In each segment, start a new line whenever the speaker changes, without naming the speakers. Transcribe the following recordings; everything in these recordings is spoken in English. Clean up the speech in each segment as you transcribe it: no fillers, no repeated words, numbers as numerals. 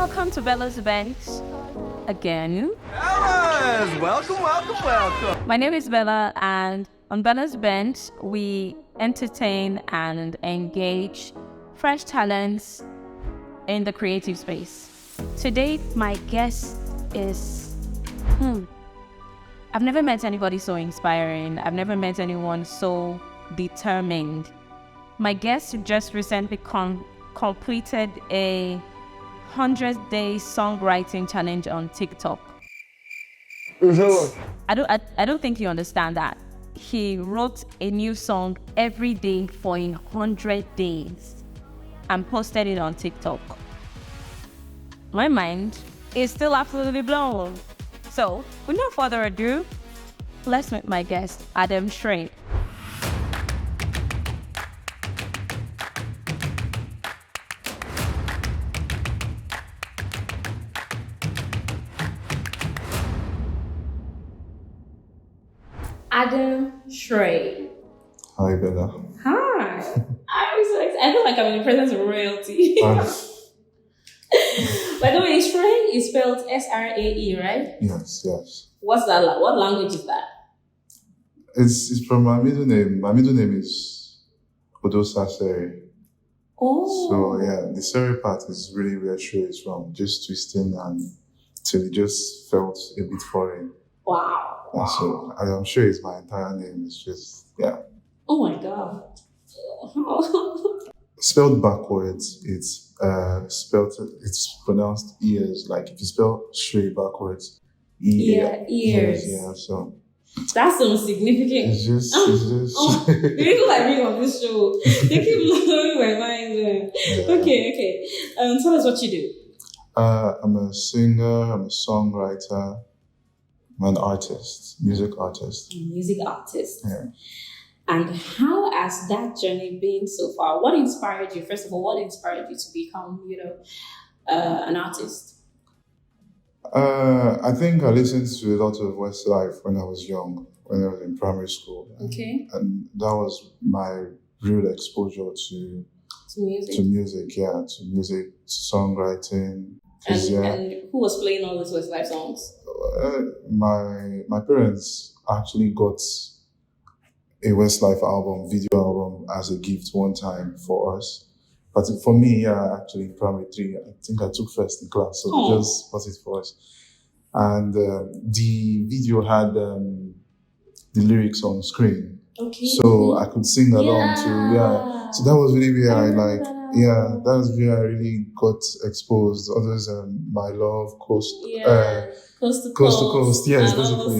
welcome to Bella's Event again.
Fellas, welcome.
My name is Bella, and on Bella's Event, we entertain and engage fresh talents in the creative space. Today, my guest is, I've never met anybody so inspiring. I've never met anyone so determined. My guest just recently completed a 100-day songwriting challenge on TikTok. I don't think you understand that. He wrote a new song every day for 100 days and posted it on TikTok. My mind is still absolutely blown. So, with no further ado, let's meet my guest, Adam Shrade. Adam Shrade.
Hi, Bella.
Hi. I'm so excited. I feel like I'm in the presence of royalty. By the way, Shrade is spelled S-R-A-E, right?
Yes.
What's that? What language is that?
It's from my middle name. My middle name is Odosa Seri.
Oh.
So yeah, the Seri part is really where Shrade is from. Just twisting and till it just felt a bit foreign.
Wow.
And so I'm sure it's my entire name. It's just
Oh my God.
Spelled backwards, it's pronounced ears. Like if you spell Shrade backwards,
ears.
Yeah, so
that's some significant.
it's just.
The people like me on this show, they keep blowing my mind.
Yeah.
Okay. Tell us what you do.
I'm a singer. I'm a songwriter. I'm an artist, music artist.
Music artist.
Yeah.
And how has that journey been so far? What inspired you? First of all, what inspired you to become, an artist?
I think I listened to a lot of Westlife when I was young, when I was in primary school.
Okay.
And that was my real exposure to music, to music, songwriting.
And who was playing all those Westlife songs?
My parents actually got a Westlife video album as a gift one time for us. But for me, actually in primary 3, I think I took first in class, so they just bought it for us. And the video had the lyrics on screen.
Okay.
So I could sing along to, So that was really where that was where I really got exposed. Others, My Love, Coast to Coast. Yes, basically.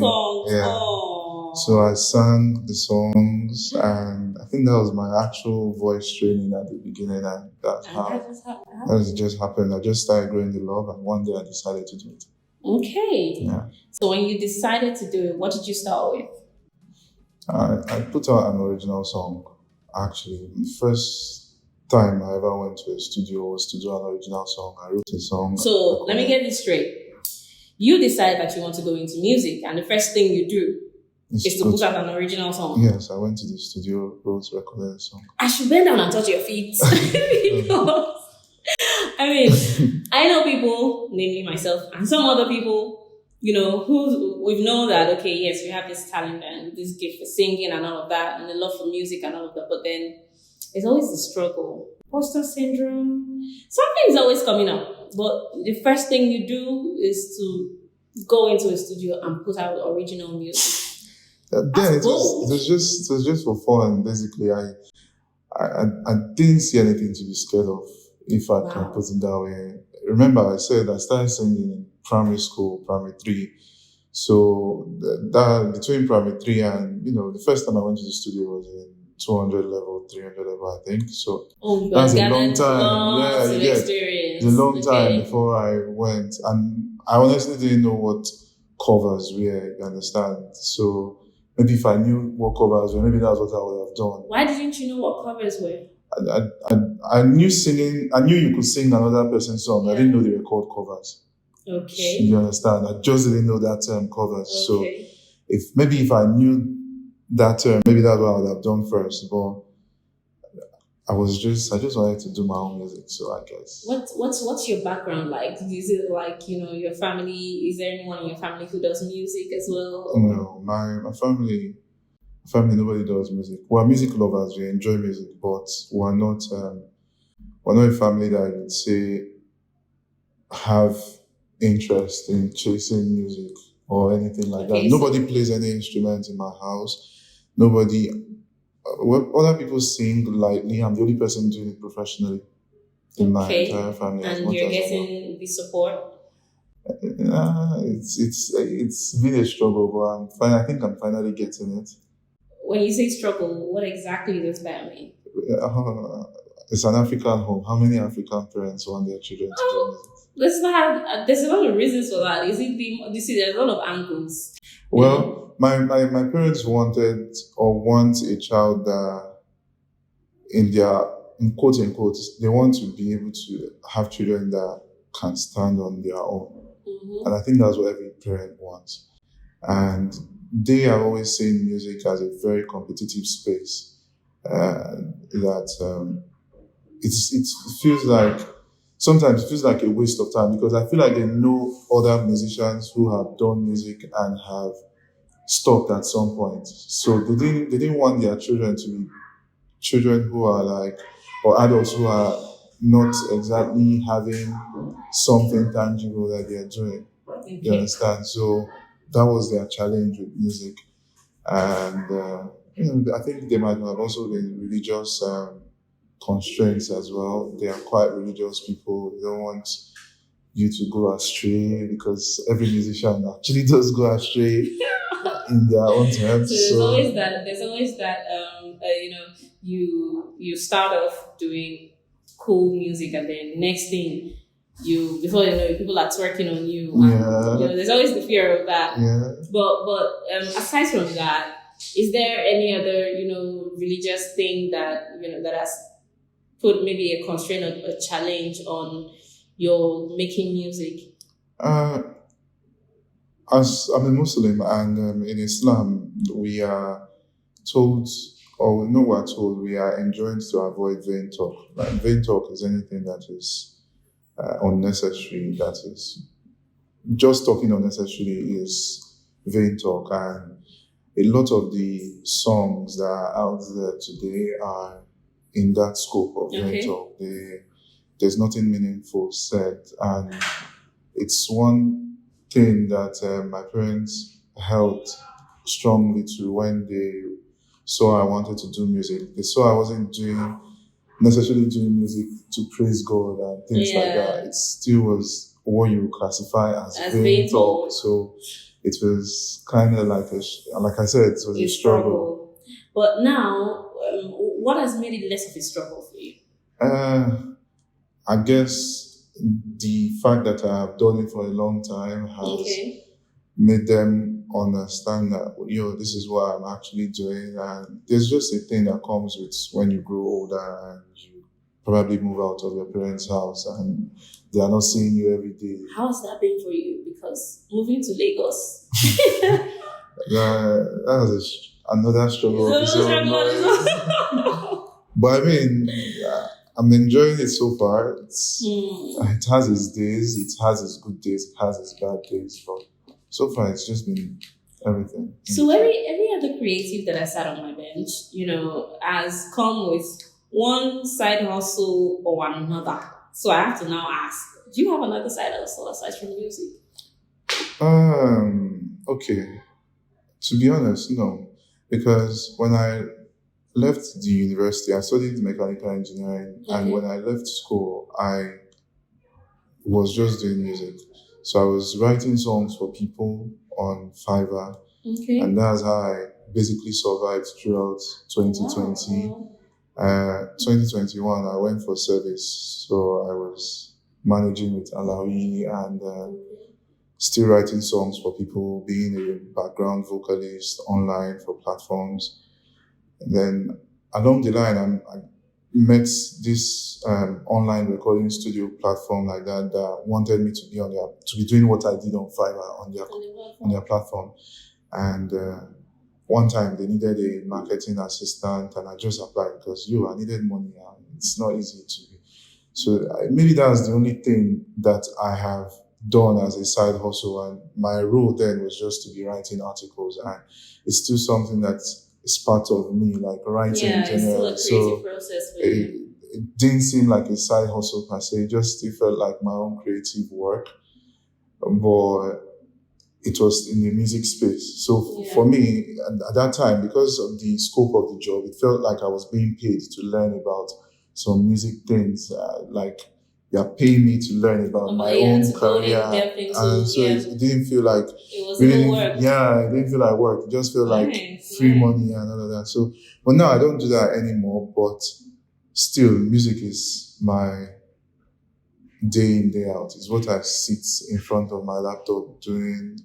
So I sang the songs, and I think that was my actual voice training at the beginning, and that's how that just happened. I just started growing the love, and one day I decided to do it.
Okay.
Yeah.
So when you decided to do it, what did you start with?
I put out an original song. Actually, the first time I ever went to a studio was to do an original song. I wrote a song.
So let me get this straight. You decide that you want to go into music, and the first thing you do is to put out an original song.
Yes, I went to the studio, recorded a song.
I should bend down and touch your feet. Because, I know people, namely myself, and some other people, who we've known that, okay, yes, we have this talent and this gift for singing and all of that, and the love for music and all of that, but then there's always the struggle. Imposter syndrome. Something's always coming up, but the first thing you do is to go into a studio and put out original music.
Then it was just for fun. Basically, I didn't see anything to be scared of, if I can put it that way. Remember, I said I started singing in primary school, primary 3. So that between primary 3 and the first time I went to the studio was in 200 level, 300 level, I think. So that's a long time. It's a long time before I went, and I honestly didn't know what covers were. You understand? So maybe if I knew what covers were, maybe that's what I would have done.
Why didn't you know what covers were?
I knew singing. I knew you could sing another person's song. I didn't know they were called covers.
Okay.
You understand? I just didn't know that term, covers. Okay. So if I knew that term, maybe that's what I would have done first. But I just wanted to do my own music. So I guess.
What's your background like? Is it like, your family? Is there anyone in your family who does music as well?
No, my family, nobody does music. We're music lovers. We enjoy music, but we're not a family that I would say have interest in chasing music or anything like that.
Okay, so-
Nobody plays any instrument in my house. Nobody. Well, other people sing lightly. I'm the only person doing it professionally in my
Okay.
entire family. as
And
much
you're
as
getting the support?
it's been a struggle, but I'm fine. I think I'm finally getting it.
When you say struggle, what exactly does that mean?
It's an African home. How many African parents want their children to do music?
There's a lot of reasons for that. You see, there's a lot of angles.
Well, my parents wanted or want a child that in quote unquote, they want to be able to have children that can stand on their own.
Mm-hmm.
And I think that's what every parent wants. And they have always seen music as a very competitive space. It feels like sometimes it feels like a waste of time because I feel like they know other musicians who have done music and have stopped at some point. So they didn't want their children to be children who are like or adults who are not exactly having something tangible that they are doing.
Okay.
You understand? So that was their challenge with music, and I think they might have also been religious constraints as well. They are quite religious people. They don't want you to go astray because every musician actually does go astray in their own terms.
So there's always that. There's always that. You start off doing cool music, and then next thing before you know it, people are twerking on you. And, there's always the fear of that.
Yeah.
But aside from that, is there any other religious thing that has put maybe a constraint or a challenge on your making music?
As I'm a Muslim and in Islam, we are told, or we know we're told, we are enjoined to avoid vain talk. Like, vain talk is anything that is unnecessary, that is just talking unnecessarily is vain talk. And a lot of the songs that are out there today are in that scope of vain talk. There's nothing meaningful said. And it's one thing that my parents held strongly to when they saw I wanted to do music. They saw I wasn't necessarily doing music to praise God and things like that. It still was what you classify as vain talk. So it was kind of like like I said, it was a struggle.
But now, what has made it less of a struggle for you?
I guess the fact that I have done it for a long time has made them understand that, this is what I'm actually doing. And there's just a thing that comes with when you grow older and you probably move out of your parents' house and they are not seeing you every day.
How has that been for you? Because moving to Lagos.
That was another struggle. But I mean, I'm enjoying it so far. It has its days, it has its good days, it has its bad days. But so far, it's just been everything.
So every other creative that I sat on my bench, has come with one side hustle or another. So I have to now ask, do you have another side hustle aside from music?
Okay. To be honest, no. Because when I left the university, I studied mechanical engineering, and when I left school, I was just doing music. So I was writing songs for people on Fiverr, and that's how I basically survived throughout 2020.
Wow.
2021, I went for service, so I was managing with Alawi and still writing songs for people, being a background vocalist online for platforms. And then along the line, I met this online recording studio platform like that wanted me to be doing what I did on Fiverr on their platform, and one time they needed a marketing assistant, and I just applied because I needed money, and it's not easy to. So maybe that's the only thing that I have done as a side hustle, and my role then was just to be writing articles, and it's still something that is part of me, like writing in general.
It's still a creative process for you.
It didn't seem like a side hustle per se. It just still felt like my own creative work, but it was in the music space. So for me, at that time, because of the scope of the job, it felt like I was being paid to learn about some music things, like you're paying me to learn about my own career. And so it didn't feel like
it was really work.
Yeah, it didn't feel like work. It just felt like free money and all of that. So, but now I don't do that anymore, but still music is my day in, day out. It's what I sit in front of my laptop doing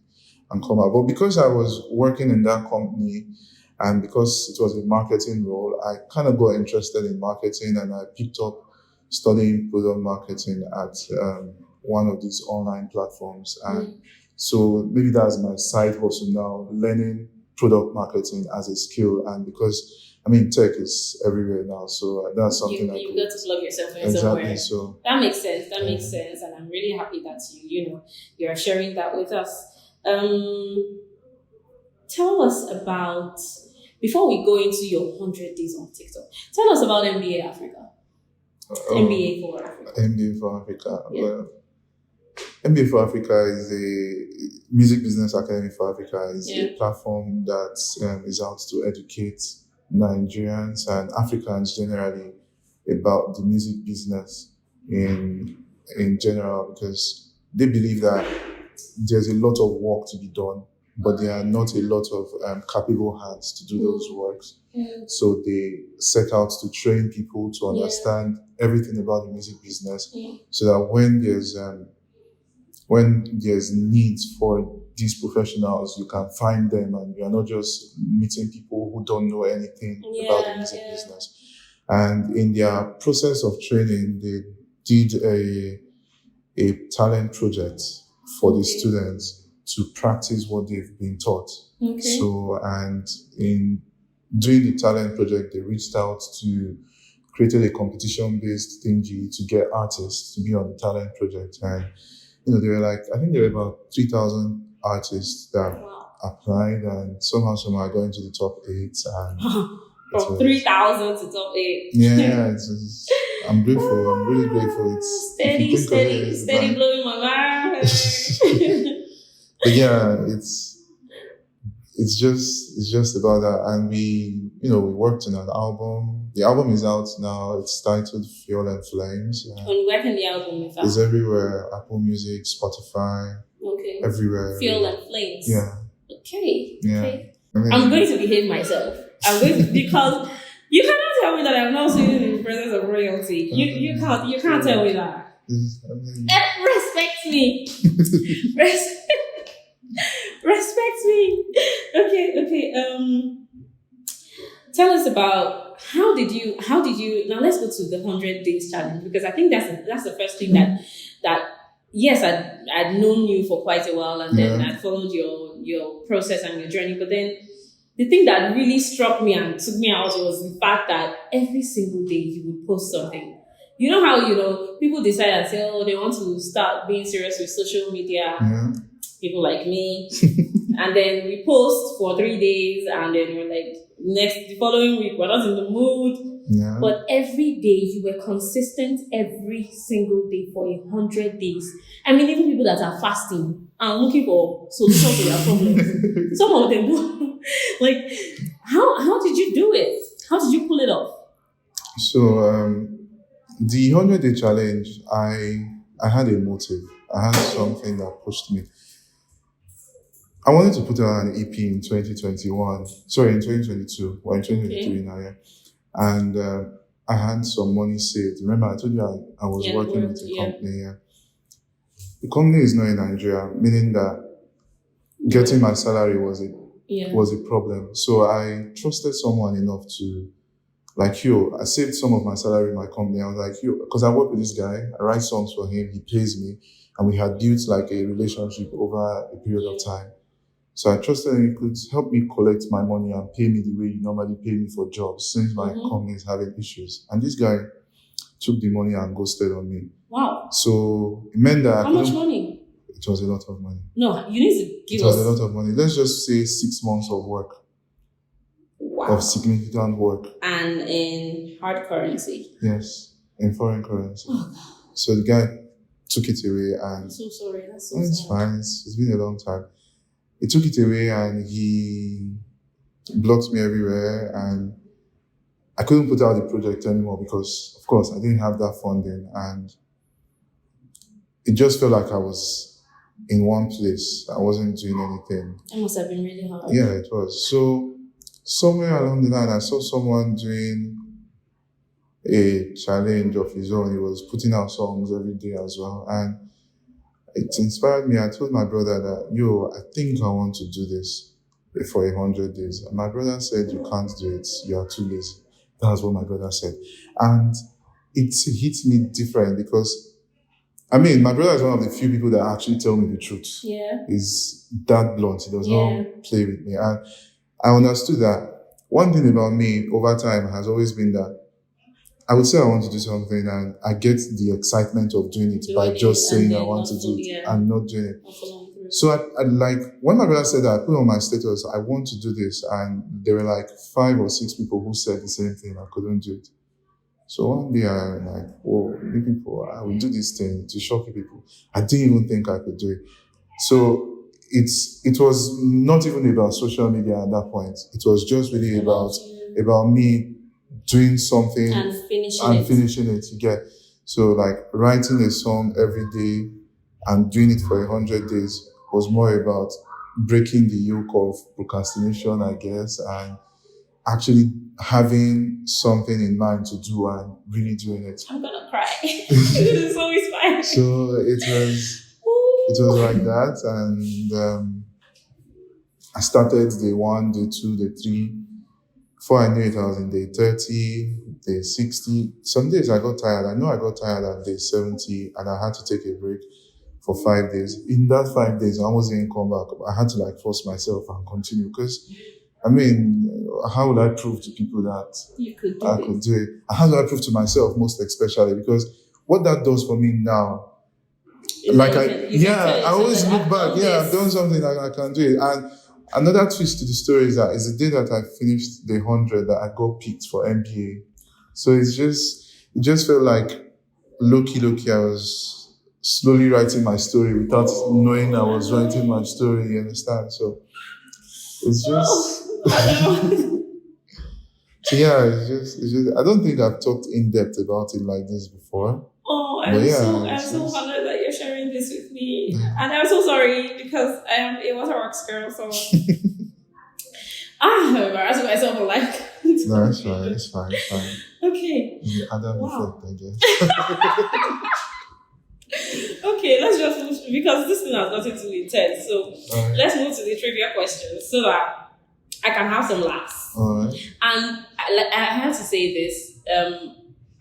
and come out. But because I was working in that company, and because it was a marketing role, I kind of got interested in marketing, and I picked up studying product marketing at one of these online platforms. And so maybe that's my side hustle now, learning product marketing as a skill. And because, tech is everywhere now, so that's something
you've got to plug yourself in
somewhere.
So that makes sense. That makes sense, and I'm really happy that you're sharing that with us. Tell us about, before we go into your 100 days on TikTok, tell us about MBA Africa. MBA4 Africa.
MBA4 Africa. Yeah. Well, MBA4 Africa is a music business academy for Africa. Is a platform that is out to educate Nigerians and Africans generally about the music business in general, because they believe that there's a lot of work to be done, but there are not a lot of capable hands to do those works. So they set out to train people to understand everything about the music business, so that when there's needs for these professionals, you can find them, and you're not just meeting people who don't know anything about the music business. And in their process of training, they did a talent project for the students to practice what they've been taught. So, and in doing the talent project, they reached out to created a competition-based thingy to get artists to be on the talent project. And they were like, I think there were about 3,000 artists that applied, and somehow I got into the top 8. And
from 3,000 to top 8.
Yeah, I'm grateful. I'm really grateful. It's
steady blowing my mind.
But yeah, it's just about that. And we worked on an album. The album is out now. It's titled Fuel and Flames.
And where can the album be found?
It's everywhere. Apple Music, Spotify.
Okay.
Everywhere.
Fuel and Flames.
Yeah.
Okay.
Yeah.
Okay. I'm going to behave myself. because you cannot tell me that I'm not singing in the presence of royalty. You can't tell me that. Respect me. Respect me. Okay. Tell us about how did you now let's go to the 100 days challenge, because I think that's the first thing that yes, I'd known you for quite a while, and then I followed your process and your journey, but then the thing that really struck me and took me out was the fact that every single day you would post something. You know how, people decide and say, they want to start being serious with social media. People like me. And then we post for 3 days, and then we're like, the following week, we're not in the mood.
Yeah.
But every day you were consistent every single day for 100 days. Even people that are fasting and looking for solutions to their problems. Some of them do. Like, how did you do it? How did you pull it off?
So, the 100-day challenge, I had a motive. I had something that pushed me. I wanted to put out an EP in 2021. Sorry, in 2022. Or in 2023 now, yeah. And I had some money saved. Remember, I told you I was working with a company. Yeah. The company is not in Nigeria, meaning that getting my salary was a problem. So I trusted someone enough to, I saved some of my salary in my company. I was like, because I work with this guy, I write songs for him, he pays me, and we had built a relationship over a period of time. So I trusted him. He could help me collect my money and pay me the way you normally pay me for jobs since my company is having issues. And this guy took the money and ghosted on me.
Wow.
So it meant that
how much money?
It was a lot of money.
No, you need to give us.
It was a lot of money. Let's just say 6 months of work.
Wow.
Of significant work.
And in hard currency.
Yes, in foreign currency.
Oh.
So the guy took it away and...
I'm so sorry. That's so
it's
sad.
fine. It's been a long time. He took it away and he blocked me everywhere, and I couldn't put out the project anymore because, of course, I didn't have that funding, and it just felt like I was in one place. I wasn't doing anything.
It must have been really hard.
Yeah, it was. So somewhere along the line, I saw someone doing a challenge of his own. He was putting out songs every day as well, and it inspired me. I told my brother that, I think I want to do this for 100 days. And my brother said, you can't do it. You are too lazy. That's what my brother said. And it hit me different because, my brother is one of the few people that actually tell me the truth.
Yeah.
He's that blunt. He does not play with me. And I understood that one thing about me over time has always been that I would say I want to do something and I get the excitement of doing it by just saying I want to do it and not doing it. So I like, when my brother said that, I put on my status, I want to do this, and there were like 5 or 6 people who said the same thing. I couldn't do it. So one day I was like, you people, I will do this thing to shock you people. I didn't even think I could do it. So it was not even about social media at that point. It was just really about me doing something
and finishing
it, you get. So like writing a song every day and doing it for 100 days was more about breaking the yoke of procrastination, I guess, and actually having something in mind to do and really doing it.
I'm gonna cry. This is so inspiring.
So it was like that, and I started day 1, day 2, day 3. Before I knew it, I was in day 30, day 60. Some days I got tired. I know I got tired at day 70, and I had to take a break for 5 days. In that 5 days, I almost didn't come back. I had to force myself and continue because, how would I prove to people that I could do it? And how do I prove to myself, most especially? Because what that does for me now, I always look back. I've done something, I can do it. And another twist to the story is that it's the day that I finished the 100 that I got picked for MBA. So it just felt like low-key, I was slowly writing my story without knowing I was writing my story, you understand? So it's just... So it's just... I don't think I've talked in depth about it like this before.
Oh, I'm so honored that you're sharing this with me. And I'm so sorry because it was a rock girl, so... I'm embarrassing myself for life.
No, it's fine.
Okay.
Adam effect, I guess.
Okay, let's just move because this thing has gotten too intense. So let's move to the trivia questions so that I can have some laughs.
All right.
And I have to say this.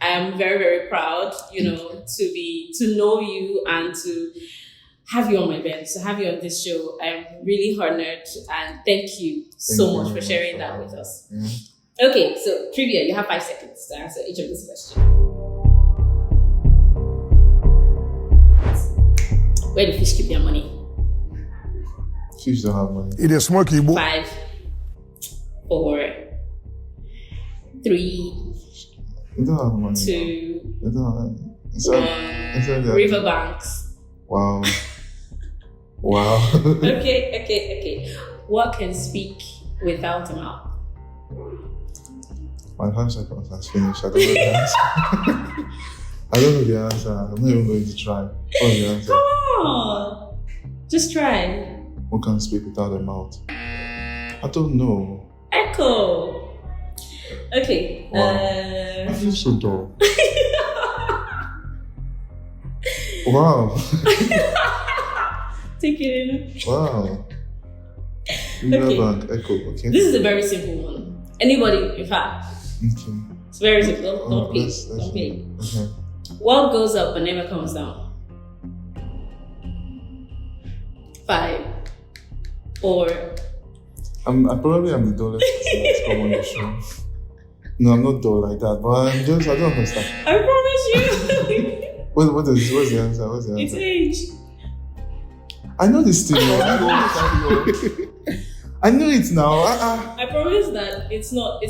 I am very, very proud, to know you and to have you on my bed, to have you on this show. I'm really honored and thank you so much for sharing that with us.
Yeah.
Okay, so trivia, you have 5 seconds to answer each of these questions. Where do fish keep their money?
Fish don't have money.
It is smoky, boy.
5, 4, 3,
They don't have money.
2,
They don't have inside
riverbanks.
Wow.
Okay. What can speak without a mouth?
My 5 seconds has finished. I don't know the answer. I don't know the answer. I'm not even going to try. What's the answer?
Come on. Just try.
Who can speak without a mouth? I don't know.
Echo. Okay.
Wow. I feel so dumb. Wow.
Take it in.
Wow. Riverbank, Echo, okay.
This is a very simple one. Anybody, in fact.
Okay.
It's very simple. Don't pay. Don't pay.
Okay.
What goes up but never comes down? 5,
Or
I probably am the dullest person that's come on the show. No, I'm not dull like that, but I don't understand.
I promise you.
What's the answer? What's the
It's
answer?
age.
I know this thing. I know it now.
I promise that it's not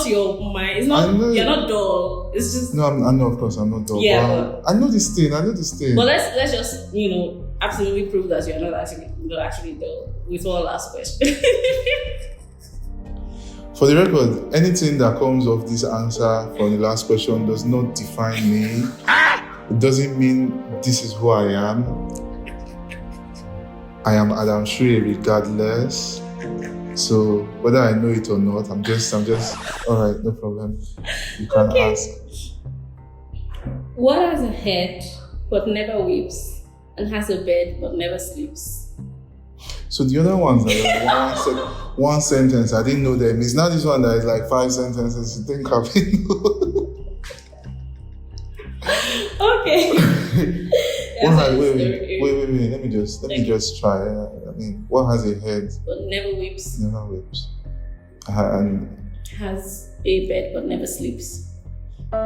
your mind. It's not. You're not dull. It's just.
No, I know. Of course, I'm not dull.
Yeah,
but I know this thing.
But let's just absolutely prove that you're not actually dull with one last question.
For the record, anything that comes off this answer from the last question does not define me. It doesn't mean this is who I am. I am Adam Shree regardless. So whether I know it or not, I'm just all right, no problem. You can ask.
What has a head but never weeps and has a bed but never sleeps?
So the other ones are one sentence. I didn't know them. It's not this one that is like 5 sentences. You think I've been
Okay.
Wait. Let me just try. I mean, what has a head
but never weeps?
Never weeps. And
has a bed but never sleeps.
No.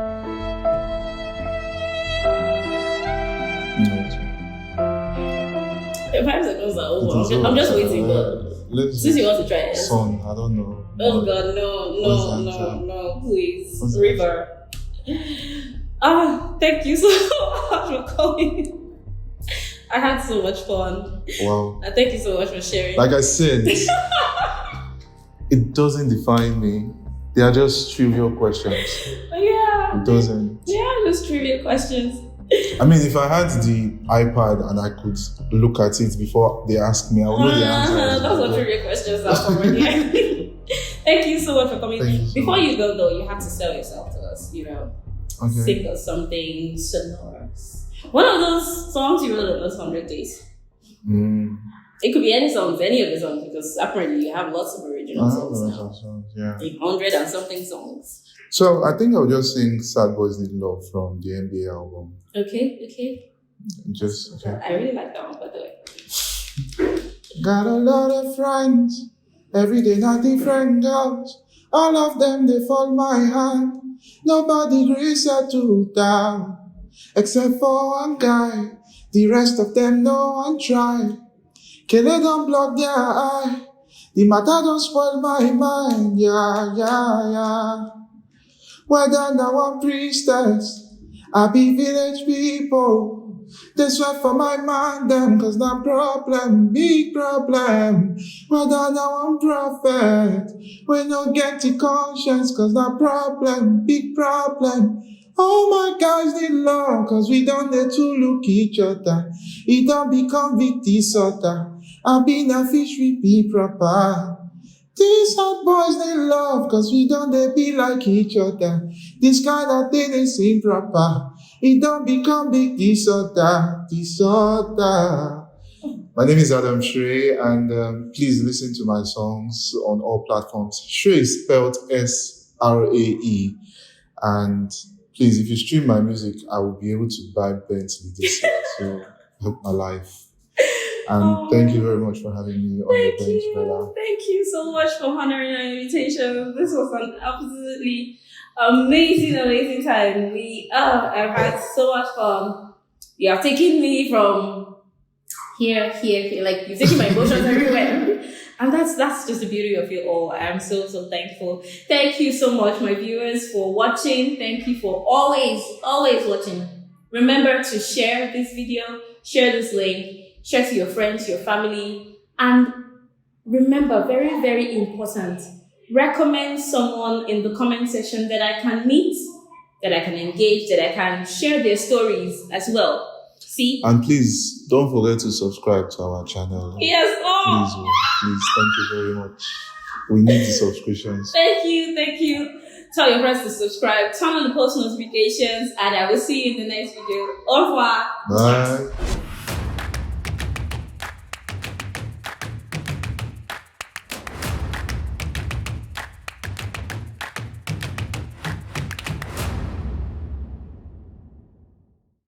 5 seconds are over. I'm just waiting, but since you want to try it.
Son, I don't know.
Oh God, no, please. River. Thank you so much for coming. I had so much fun.
Wow.
And thank you so much for sharing.
Like I said, it doesn't define me. They are just trivial questions.
Yeah.
It doesn't.
Yeah, just trivial questions.
I mean, if I had the iPad and I could look at it before they ask me, I would know the answer.
That's what trivia questions are for. Thank you so much for coming. Before you go, though, you have to sell yourself to us,
Okay.
Sing us something sonorous. One of those songs you wrote in those 100 days. It could be any songs, any of the songs, because apparently you have lots of original songs now.
Yeah.
100 and something songs.
So I think I'll just sing Sad Boys Need Love from the NBA album.
Okay.
Okay.
I really like that one, by the way.
Got a lot of friends, every day not different girls. All of them, they fall my hand. Nobody agrees settle down, except for one guy. The rest of them, no one try. Kele don't block their eye. The matter don't spoil my mind, yeah. Whether now one priestess, I be village people. They sweat for my mind, them, cause no problem, big problem. Whether now I'm prophet, we no get the conscience, cause no problem, big problem. All my guys need love, cause we don't need to look each other. It don't become big disorder. I been a fish, we be proper. These hot boys need love, cause we don't they be like each other. This kind of thing is improper. It don't become big disorder. My name is Adam Shree, and please listen to my songs on all platforms. Shree is spelled S-R-A-E. And please, if you stream my music, I will be able to buy Bentley this year. So help my life. And thank you very much for having me on the bench, Bella.
Thank you so much for honoring our invitation. This was an absolutely amazing time. I've had so much fun. You have taken me from here, like you've taken my emotions everywhere. And that's just the beauty of it all. I'm so thankful. Thank you so much, my viewers, for watching. Thank you for always watching. Remember to share this video, share this link, share to your friends, your family, and remember, very, very important, recommend someone in the comment section that I can meet, that I can engage, that I can share their stories as well. See?
And please, don't forget to subscribe to our channel.
Yes,
Please, thank you very much. We need the subscriptions.
Thank you. Tell your friends to subscribe, turn on the post notifications, and I will see you in the next video. Au revoir.
Bye.